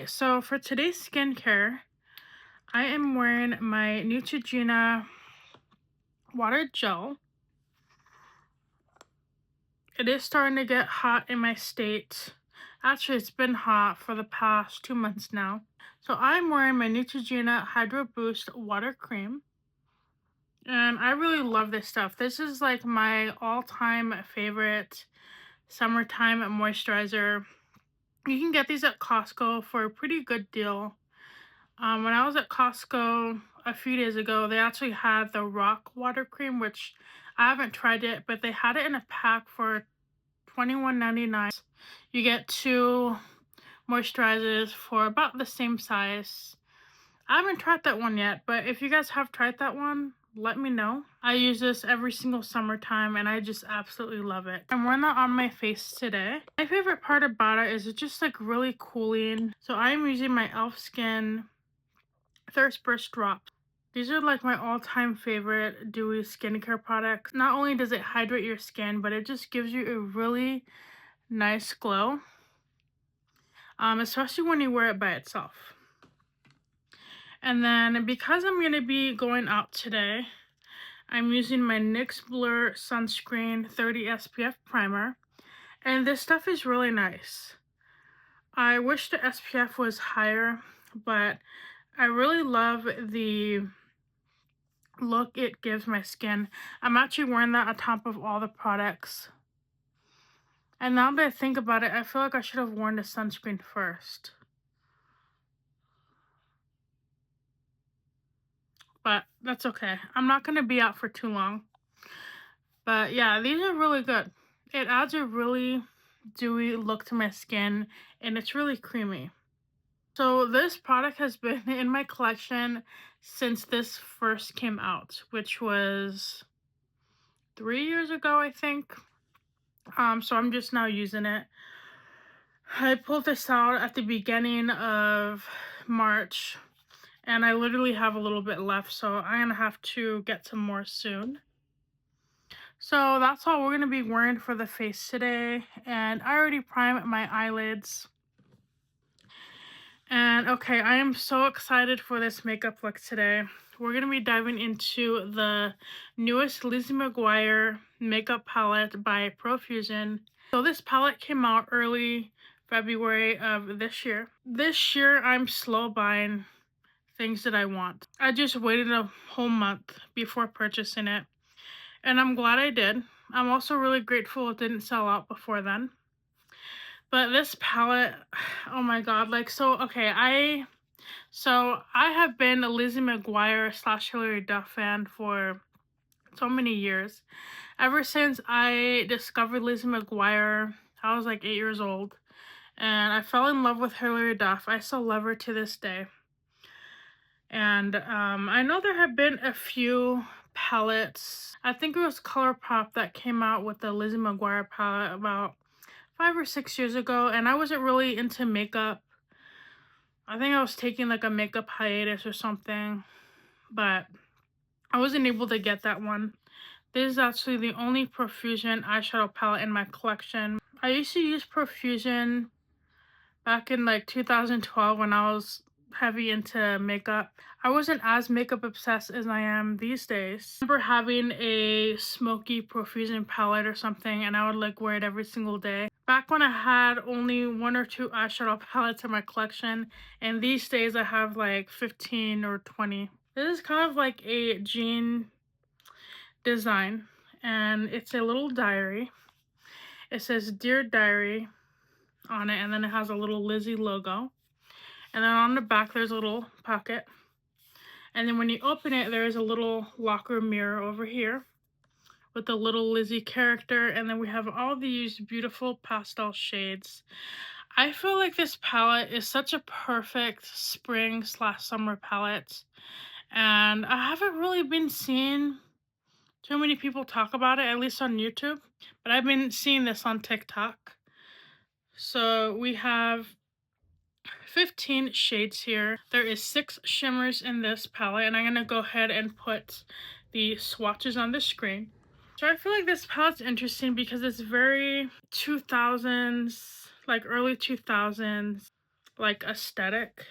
Alright, so for today's skincare, I am wearing my Neutrogena water gel. It is starting to get hot in my state. Actually, it's been hot for the past 2 months now. So I'm wearing my Neutrogena Hydro Boost Water Cream. And I really love this stuff. This is like my all-time favorite summertime moisturizer. You can get these at Costco for a pretty good deal. When I was at Costco a few days ago, they actually had the Rock Water Cream, which I haven't tried it, but they had it in a pack for $21.99. You get 2 moisturizers for about the same size. I haven't tried that one yet, but if you guys have tried that one, let me know. I use this every single summertime and I just absolutely love it. I'm wearing that on my face today. My favorite part about it is it's just like really cooling. So I'm using my e.l.f. Skin Thirst Burst drops. These are like my all-time favorite dewy skincare products. Not only does it hydrate your skin, but it just gives you a really nice glow, especially when you wear it by itself. And then because I'm going to be going out today, I'm using my NYX Blur Sunscreen 30 SPF Primer. And this stuff is really nice. I wish the SPF was higher, but I really love the look it gives my skin. I'm actually wearing that on top of all the products. And now that I think about it, I feel like I should have worn the sunscreen first. But that's okay. I'm not going to be out for too long. But yeah, these are really good. It adds a really dewy look to my skin, and it's really creamy. So this product has been in my collection since this first came out, which was 3 years ago, I think. So I'm just now using it. I pulled this out at the beginning of March, and I literally have a little bit left, so I'm gonna have to get some more soon. So that's all we're gonna be wearing for the face today, and I already primed my eyelids. And okay, I am so excited for this makeup look today. We're gonna be diving into the newest Lizzie McGuire makeup palette by Profusion. So this palette came out early February of this year. This year, I'm slow buying things that I want. I just waited a whole month before purchasing it, and I'm glad I did. I'm also really grateful it didn't sell out before then. But this palette, oh my god, like, okay, I have been a Lizzie McGuire / Hilary Duff fan for so many years. Ever since I discovered Lizzie McGuire, I was like 8 years old, and I fell in love with Hilary Duff. I still love her to this day. And I know there have been a few palettes. I think it was Colourpop that came out with the Lizzie McGuire palette about 5 or 6 years ago, and I wasn't really into makeup. I think I was taking like a makeup hiatus or something, but I wasn't able to get that one. This is actually the only Profusion eyeshadow palette in my collection. I used to use Profusion back in like 2012 when I was heavy into makeup. I wasn't as makeup obsessed as I am these days. I remember having a smoky Profusion palette or something, and I would like wear it every single day. Back when I had only 1 or 2 eyeshadow palettes in my collection, and these days I have like 15 or 20. This is kind of like a jean design, and it's a little diary. It says Dear Diary on it, and then it has a little Lizzie logo. And then on the back there's a little pocket. And then when you open it, there is a little locker mirror over here with the little Lizzie character, and then we have all these beautiful pastel shades. I feel like this palette is such a perfect spring / summer palette, and I haven't really been seeing too many people talk about it, at least on YouTube, but I've been seeing this on TikTok. So we have 15 shades here. There is 6 shimmers in this palette, and I'm gonna go ahead and put the swatches on the screen. So I feel like this palette's interesting because it's very 2000s, like early 2000s, like aesthetic.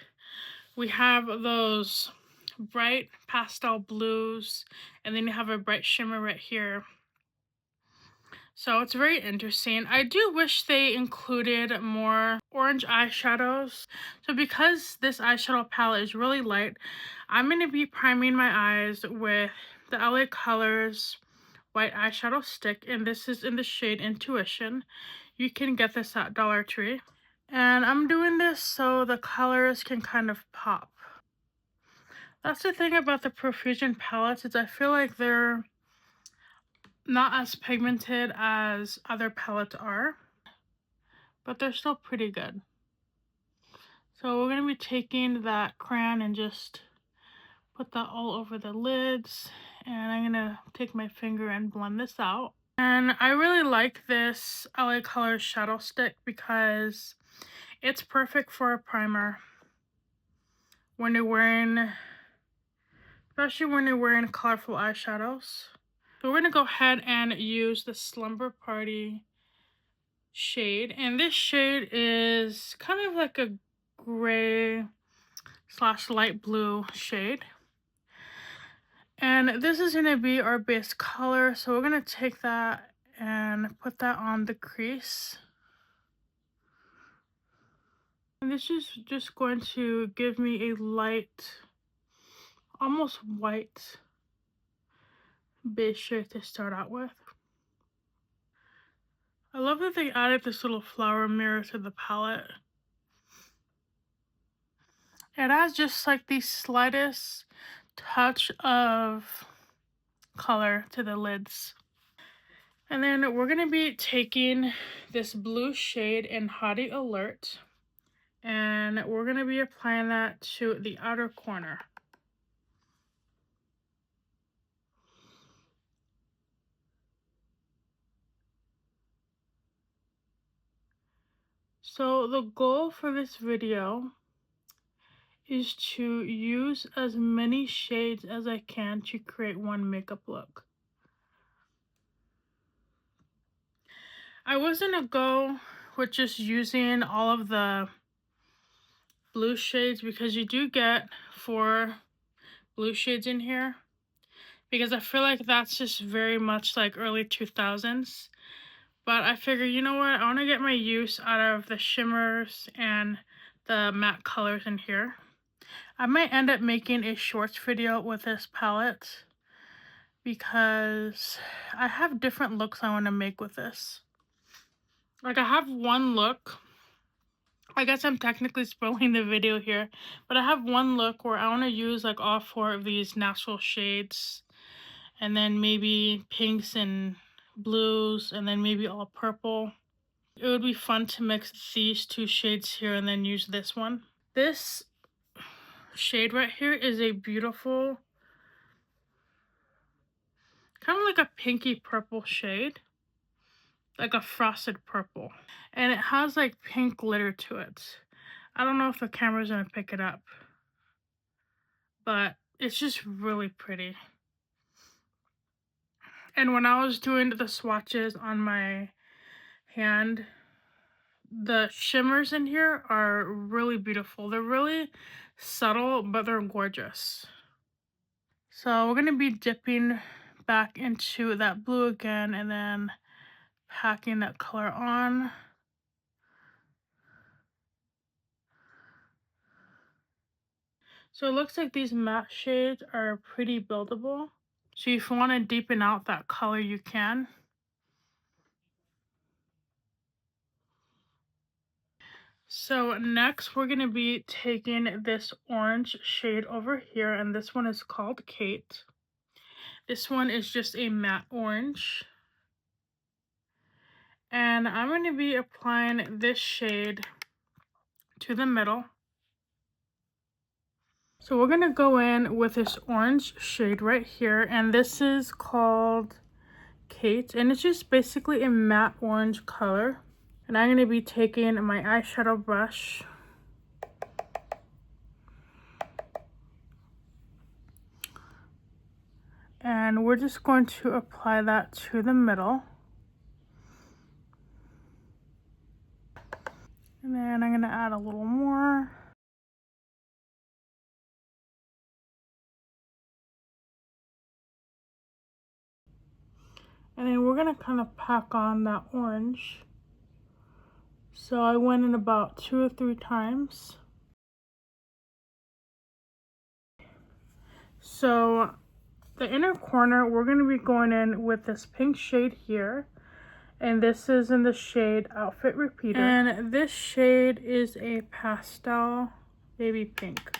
We have those bright pastel blues, and then you have a bright shimmer right here. So it's very interesting. I do wish they included more orange eyeshadows. So because this eyeshadow palette is really light, I'm going to be priming my eyes with the LA Colors white eyeshadow stick, and this is in the shade Intuition. You can get this at Dollar Tree. And I'm doing this so the colors can kind of pop. That's the thing about the Profusion palettes, is I feel like they're not as pigmented as other palettes are, but they're still pretty good. So we're going to be taking that crayon and just put that all over the lids, and I'm going to take my finger and blend this out. And I really like this LA Colors shadow stick because it's perfect for a primer when you're wearing, especially when you're wearing colorful eyeshadows. So we're going to go ahead and use the Slumber Party shade, and this shade is kind of like a gray / light blue shade, and this is going to be our base color. So we're going to take that and put that on the crease, and this is just going to give me a light, almost white base shade to start out with. I love that they added this little flower mirror to the palette. It has just like the slightest touch of color to the lids. And then we're going to be taking this blue shade in Hottie Alert, and we're going to be applying that to the outer corner. So the goal for this video is to use as many shades as I can to create one makeup look. I was gonna go with just using all of the blue shades because you do get 4 blue shades in here, because I feel like that's just very much like early 2000s. But I figure, you know what, I want to get my use out of the shimmers and the matte colors in here. I might end up making a shorts video with this palette because I have different looks I want to make with this. Like, I have one look, I guess I'm technically spoiling the video here, but I have one look where I want to use like all 4 of these natural shades, and then maybe pinks and blues, and then maybe all purple. It would be fun to mix these 2 shades here and then use this one. This shade right here is a beautiful, kind of like a pinky purple shade, like a frosted purple, and it has like pink glitter to it. I don't know if the camera's gonna pick it up, but it's just really pretty. And when I was doing the swatches on my hand, the shimmers in here are really beautiful. They're really subtle, but they're gorgeous. So we're going to be dipping back into that blue again and then packing that color on. So it looks like these matte shades are pretty buildable. So if you want to deepen out that color, you can. So next we're going to be taking this orange shade over here, and this one is called Kate. This one is just a matte orange. And I'm going to be applying this shade to the middle. So we're going to go in with this orange shade right here, and this is called Kate, and it's just basically a matte orange color. And I'm going to be taking my eyeshadow brush and we're just going to apply that to the middle. And then I'm going to add a little more. And then we're going to kind of pack on that orange. So I went in about 2 or 3 times. So the inner corner, we're going to be going in with this pink shade here. And this is in the shade Outfit Repeater. And this shade is a pastel baby pink.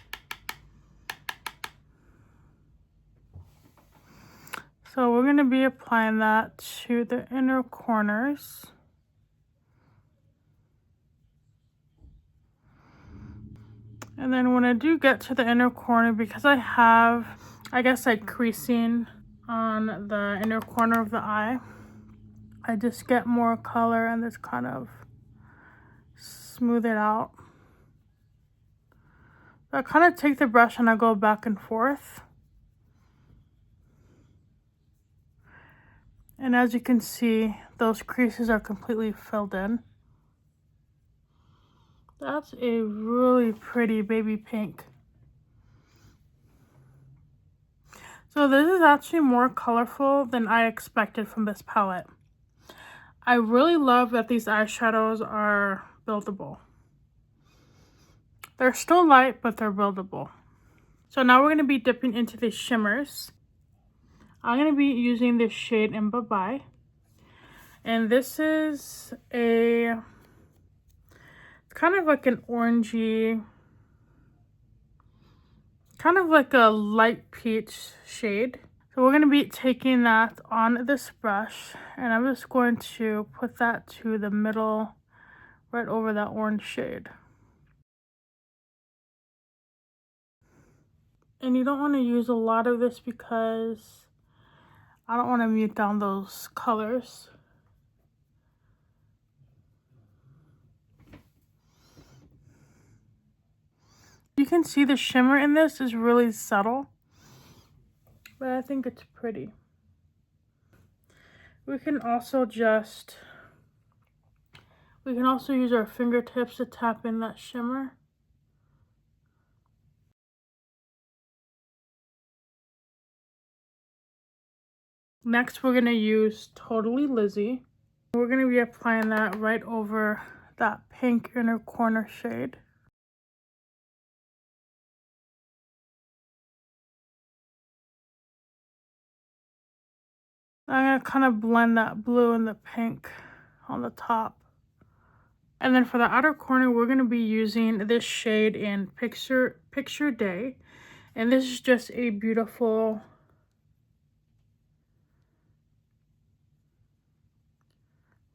So we're going to be applying that to the inner corners. And then when I do get to the inner corner, because I have, I guess, like creasing on the inner corner of the eye, I just get more color and just kind of smooth it out. So I kind of take the brush and I go back and forth. And as you can see, those creases are completely filled in. That's a really pretty baby pink. So this is actually more colorful than I expected from this palette. I really love that these eyeshadows are buildable. They're still light, but they're buildable. So now we're going to be dipping into the shimmers. I'm going to be using this shade in Buh-Bye. And this is a, it's kind of like an orangey, kind of like a light peach shade. So we're going to be taking that on this brush, and I'm just going to put that to the middle, right over that orange shade. And you don't want to use a lot of this because I don't want to mute down those colors. You can see the shimmer in this is really subtle, but I think it's pretty. We can also use our fingertips to tap in that shimmer. Next, we're going to use Totally Lizzie. We're going to be applying that right over that pink inner corner shade. I'm going to kind of blend that blue and the pink on the top. And then for the outer corner, we're going to be using this shade in Picture Day. And this is just a beautiful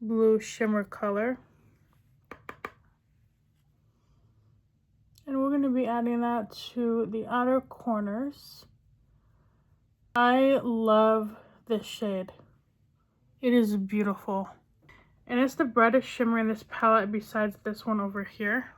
blue shimmer color. And we're going to be adding that to the outer corners. I love this shade. It is beautiful. And it's the brightest shimmer in this palette besides this one over here.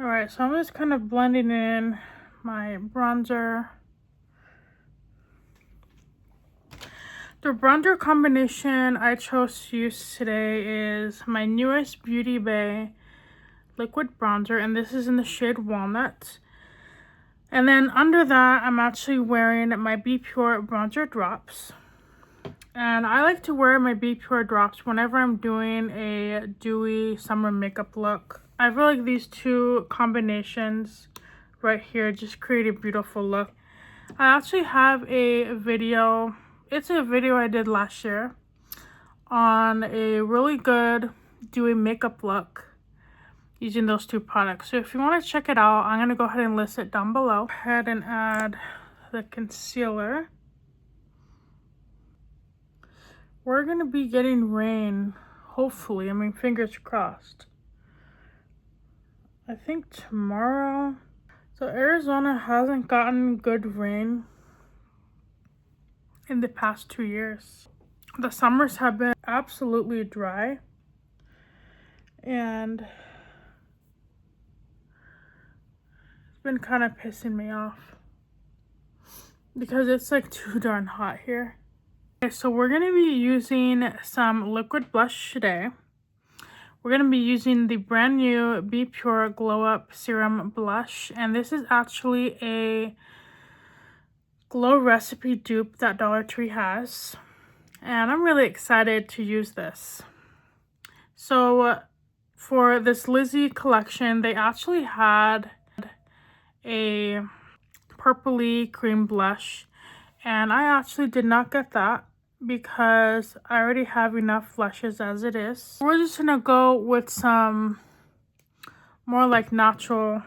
Alright, so I'm just kind of blending in my bronzer. The bronzer combination I chose to use today is my newest Beauty Bay liquid bronzer, and this is in the shade Walnut. And then under that, I'm actually wearing my Be Pure bronzer drops. And I like to wear my Be Pure drops whenever I'm doing a dewy summer makeup look. I feel like these two combinations right here just create a beautiful look. I actually have a video, it's a video I did last year on a really good dewy makeup look using those two products. So if you want to check it out, I'm going to go ahead and list it down below. Go ahead and add the concealer. We're going to be getting rain, hopefully. I mean, fingers crossed. I think tomorrow. So Arizona hasn't gotten good rain in the past 2 years. The summers have been absolutely dry. And it's been kind of pissing me off. because it's like too darn hot here. Okay, so we're going to be using some liquid blush today. We're going to be using the brand new Be Pure Glow Up Serum Blush, and this is actually a Glow Recipe dupe that Dollar Tree has, and I'm really excited to use this. So for this Lizzie collection, they actually had a purpley cream blush, and I actually did not get that because I already have enough blushes as it is. We're just gonna go with some more like natural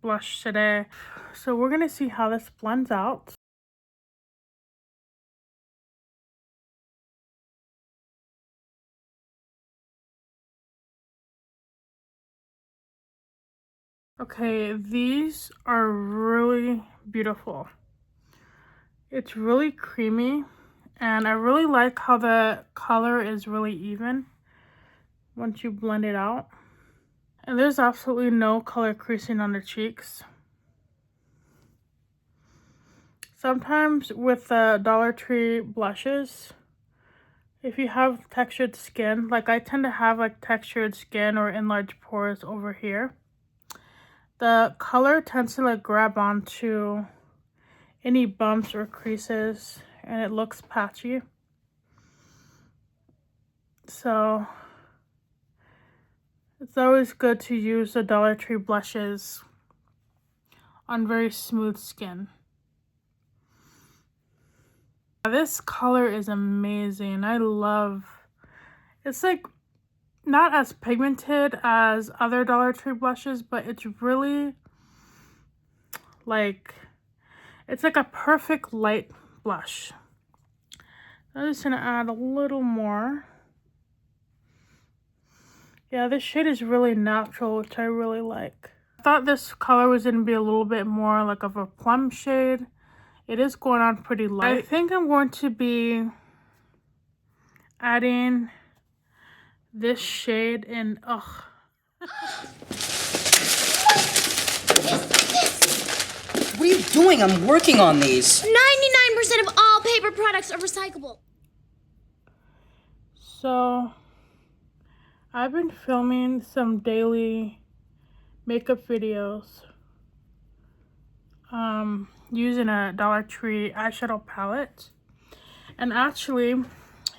blush today. So we're gonna see how this blends out. Okay, these are really beautiful. It's really creamy, and I really like how the color is really even once you blend it out. And there's absolutely no color creasing on the cheeks. Sometimes with the Dollar Tree blushes, if you have textured skin, like I tend to have like textured skin or enlarged pores over here, the color tends to like grab onto any bumps or creases and it looks patchy. So it's always good to use the Dollar Tree blushes on very smooth skin. This color is amazing. I love, it's like not as pigmented as other Dollar Tree blushes, but it's really like, it's like a perfect light blush. I'm just gonna add a little more. Yeah, this shade is really natural, which I really like. I thought this color was gonna be a little bit more like of a plum shade. It is going on pretty light. I think I'm going to be adding this shade in, ugh. What are you doing? I'm working on these. 99% of all paper products are recyclable. So, I've been filming some daily makeup videos using a Dollar Tree eyeshadow palette. And actually,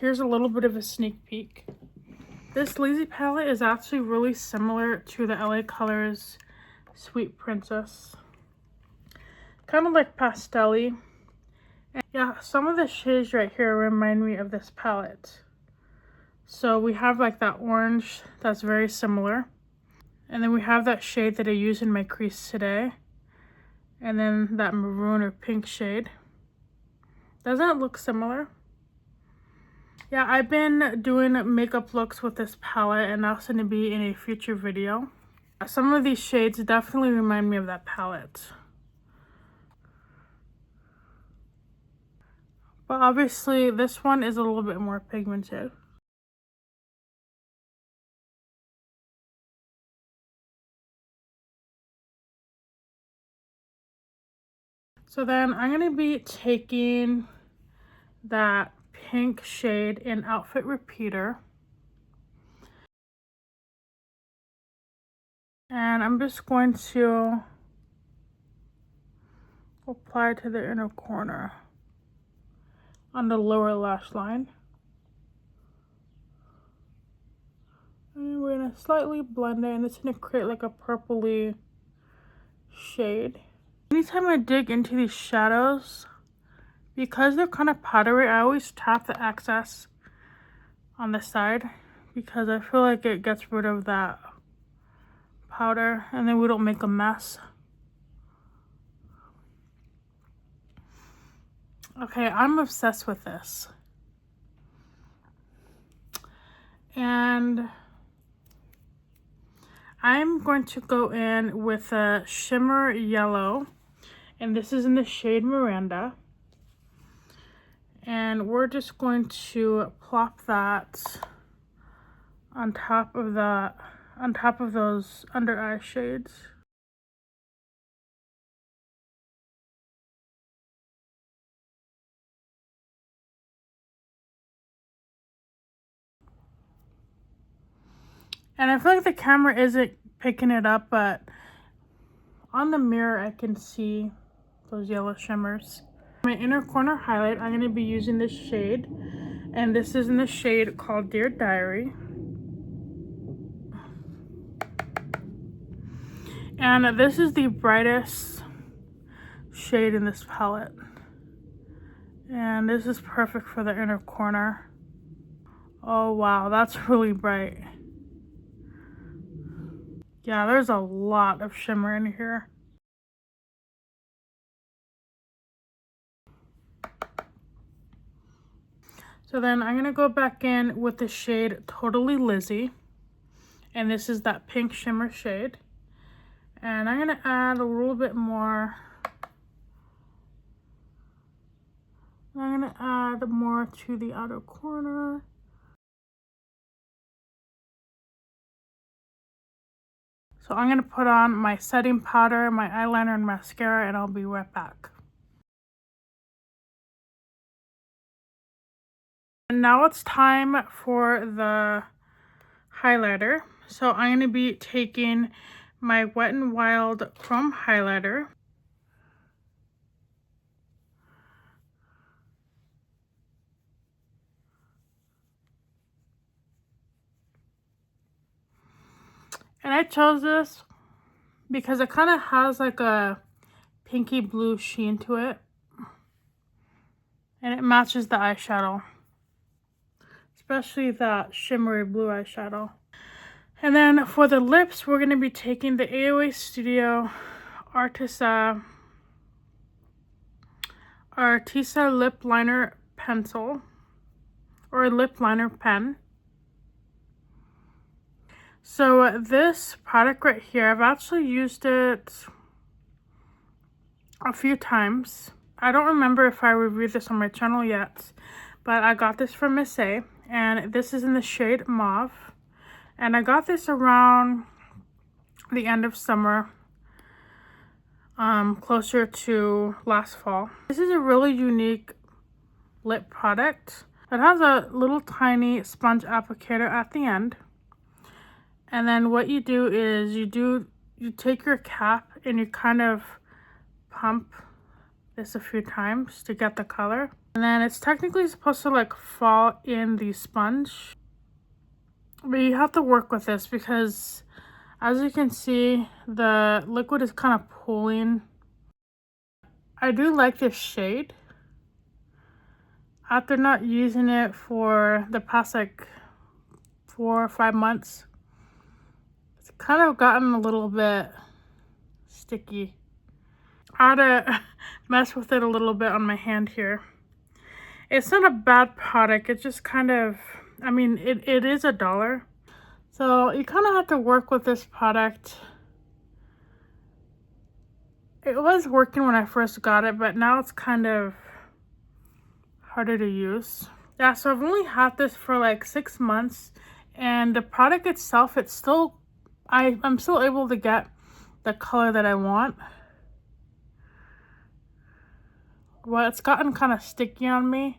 here's a little bit of a sneak peek. This Lizzie palette is actually really similar to the LA Colors Sweet Princess. Kind of like pastel-y. And yeah, some of the shades right here remind me of this palette. So we have like that orange that's very similar. And then we have that shade that I use in my crease today. And then that maroon or pink shade. Doesn't it look similar? Yeah, I've been doing makeup looks with this palette, and that's going to be in a future video. Some of these shades definitely remind me of that palette. But obviously this one is a little bit more pigmented. So then I'm going to be taking that pink shade in Outfit Repeater. And I'm just going to apply it to the inner corner on the lower lash line. And we're going to slightly blend it, and it's going to create like a purpley shade. Anytime I dig into these shadows, because they're kind of powdery, I always tap the excess on the side because I feel like it gets rid of that powder and then we don't make a mess. Okay, I'm obsessed with this. And I'm going to go in with a shimmer yellow, and this is in the shade Miranda. And we're just going to plop that on top of those under eye shades. And I feel like the camera isn't picking it up, but on the mirror I can see those yellow shimmers. My inner corner highlight, I'm going to be using this shade. And this is in the shade called Dear Diary. And this is the brightest shade in this palette. And this is perfect for the inner corner. Oh wow, that's really bright. Yeah, there's a lot of shimmer in here. So then I'm going to go back in with the shade Totally Lizzie. And this is that pink shimmer shade. And I'm going to add a little bit more. I'm going to add more to the outer corner. So I'm going to put on my setting powder, my eyeliner, and mascara, and I'll be right back. And now it's time for the highlighter. So I'm going to be taking my Wet n Wild Chrome highlighter. And I chose this because it kind of has like a pinky blue sheen to it. And it matches the eyeshadow. Especially that shimmery blue eyeshadow. And then for the lips, we're going to be taking the AOA Studio Artisa lip liner pencil. Or lip liner pen. So this product right here, I've actually used it a few times. I don't remember if I reviewed this on my channel yet, but I got this from Miss A, and this is in the shade Mauve. And I got this around the end of summer, closer to last fall. This is a really unique lip product. It has a little tiny sponge applicator at the end. And then what you do is you take your cap and you kind of pump this a few times to get the color. And then it's technically supposed to like fall in the sponge. But you have to work with this because as you can see, the liquid is kind of pooling. I do like this shade. After not using it for the past like 4 or 5 months, it's kind of gotten a little bit sticky. I had to mess with it a little bit on my hand here. It's not a bad product. It's just kind of, I mean, it is $1. So you kind of have to work with this product. It was working when I first got it, but now it's kind of harder to use. Yeah, so I've only had this for like 6 months, and the product itself, it's still, I'm still able to get the color that I want. Well, it's gotten kind of sticky on me.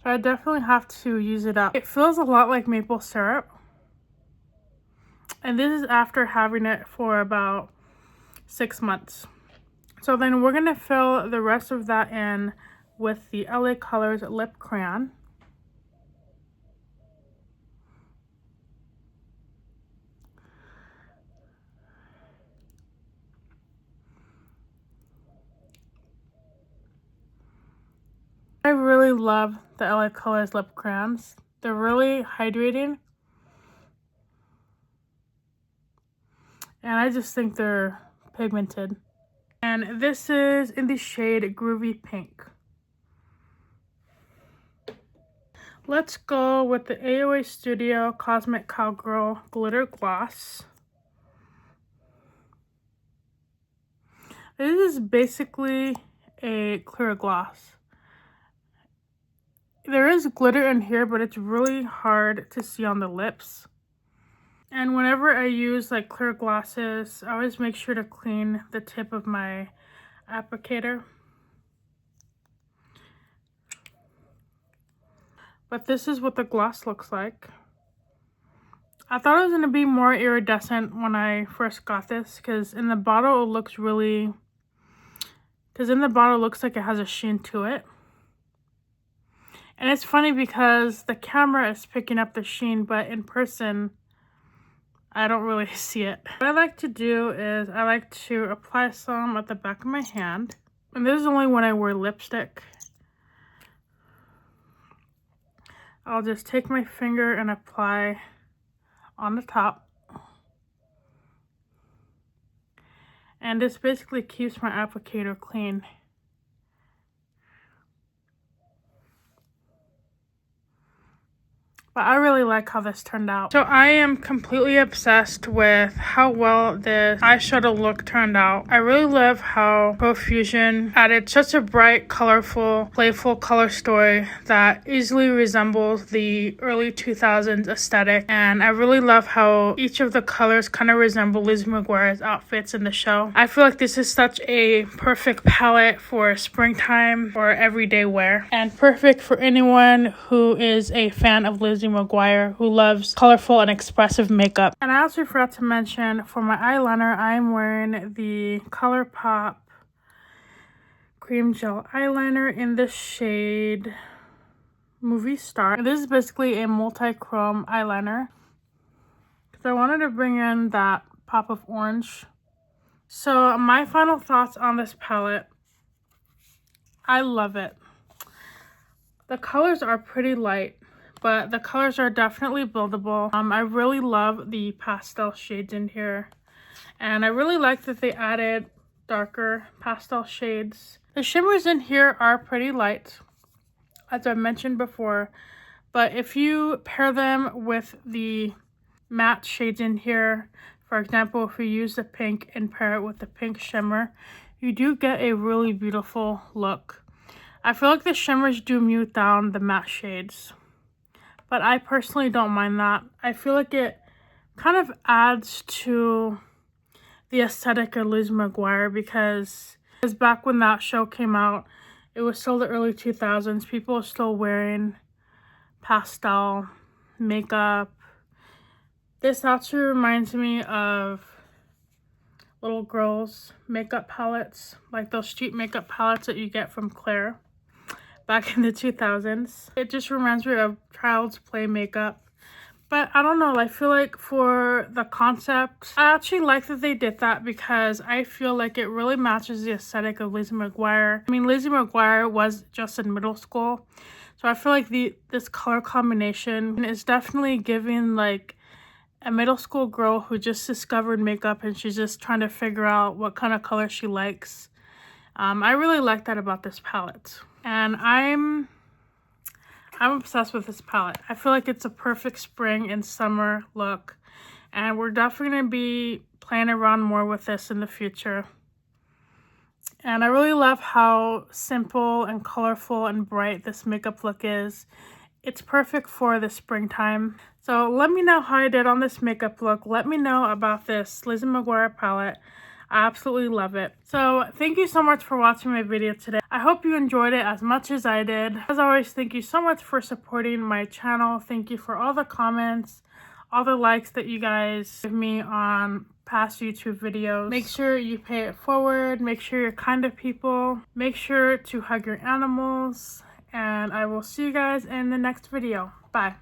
So I definitely have to use it up. It feels a lot like maple syrup. And this is after having it for about 6 months. So then we're going to fill the rest of that in with the LA Colors Lip Crayon. I really love the LA Colors lip crayons. They're really hydrating. And I just think they're pigmented. And this is in the shade Groovy Pink. Let's go with the AOA Studio Cosmic Cowgirl Glitter Gloss. This is basically a clear gloss. There is glitter in here, but it's really hard to see on the lips. And whenever I use like clear glosses, I always make sure to clean the tip of my applicator. But this is what the gloss looks like. I thought it was going to be more iridescent when I first got this, because in the bottle it looks really... Because in the bottle it looks like it has a sheen to it. And it's funny because the camera is picking up the sheen, but in person, I don't really see it. What I like to do is I like to apply some at the back of my hand. And this is only when I wear lipstick. I'll just take my finger and apply on the top. And this basically keeps my applicator clean. But I really like how this turned out. So I am completely obsessed with how well this eyeshadow look turned out. I really love how Profusion added such a bright, colorful, playful color story that easily resembles the early 2000s aesthetic. And I really love how each of the colors kind of resemble Lizzie McGuire's outfits in the show. I feel like this is such a perfect palette for springtime or everyday wear. And perfect for anyone who is a fan of Lizzie McGuire, who loves colorful and expressive makeup. And I also forgot to mention, for my eyeliner, I'm wearing the Colourpop cream gel eyeliner in the shade Movie Star. This is basically a multi-chrome eyeliner because I wanted to bring in that pop of orange. So my final thoughts on this palette: I love it. The colors are pretty light, but the colors are definitely buildable. I really love the pastel shades in here. And I really like that they added darker pastel shades. The shimmers in here are pretty light, as I mentioned before. But if you pair them with the matte shades in here, for example, if you use the pink and pair it with the pink shimmer, you do get a really beautiful look. I feel like the shimmers do mute down the matte shades, but I personally don't mind that. I feel like it kind of adds to the aesthetic of Lizzie McGuire, because back when that show came out, it was still the early 2000s. People are still wearing pastel makeup. This actually reminds me of little girls' makeup palettes, like those street makeup palettes that you get from Claire back in the 2000s. It just reminds me of child's play makeup. But I don't know, I feel like for the concept, I actually like that they did that, because I feel like it really matches the aesthetic of Lizzie McGuire. I mean, Lizzie McGuire was just in middle school, so I feel like this color combination is definitely giving like a middle school girl who just discovered makeup and she's just trying to figure out what kind of color she likes. I really like that about this palette. And I'm obsessed with this palette. I feel like it's a perfect spring and summer look. And we're definitely going to be playing around more with this in the future. And I really love how simple and colorful and bright this makeup look is. It's perfect for the springtime. So let me know how I did on this makeup look. Let me know about this Lizzie McGuire palette. I absolutely love it. So thank you so much for watching my video today. I hope you enjoyed it as much as I did. As always, thank you so much for supporting my channel. Thank you for all the comments, all the likes that you guys give me on past YouTube videos. Make sure you pay it forward. Make sure you're kind to people. Make sure to hug your animals. And I will see you guys in the next video. Bye.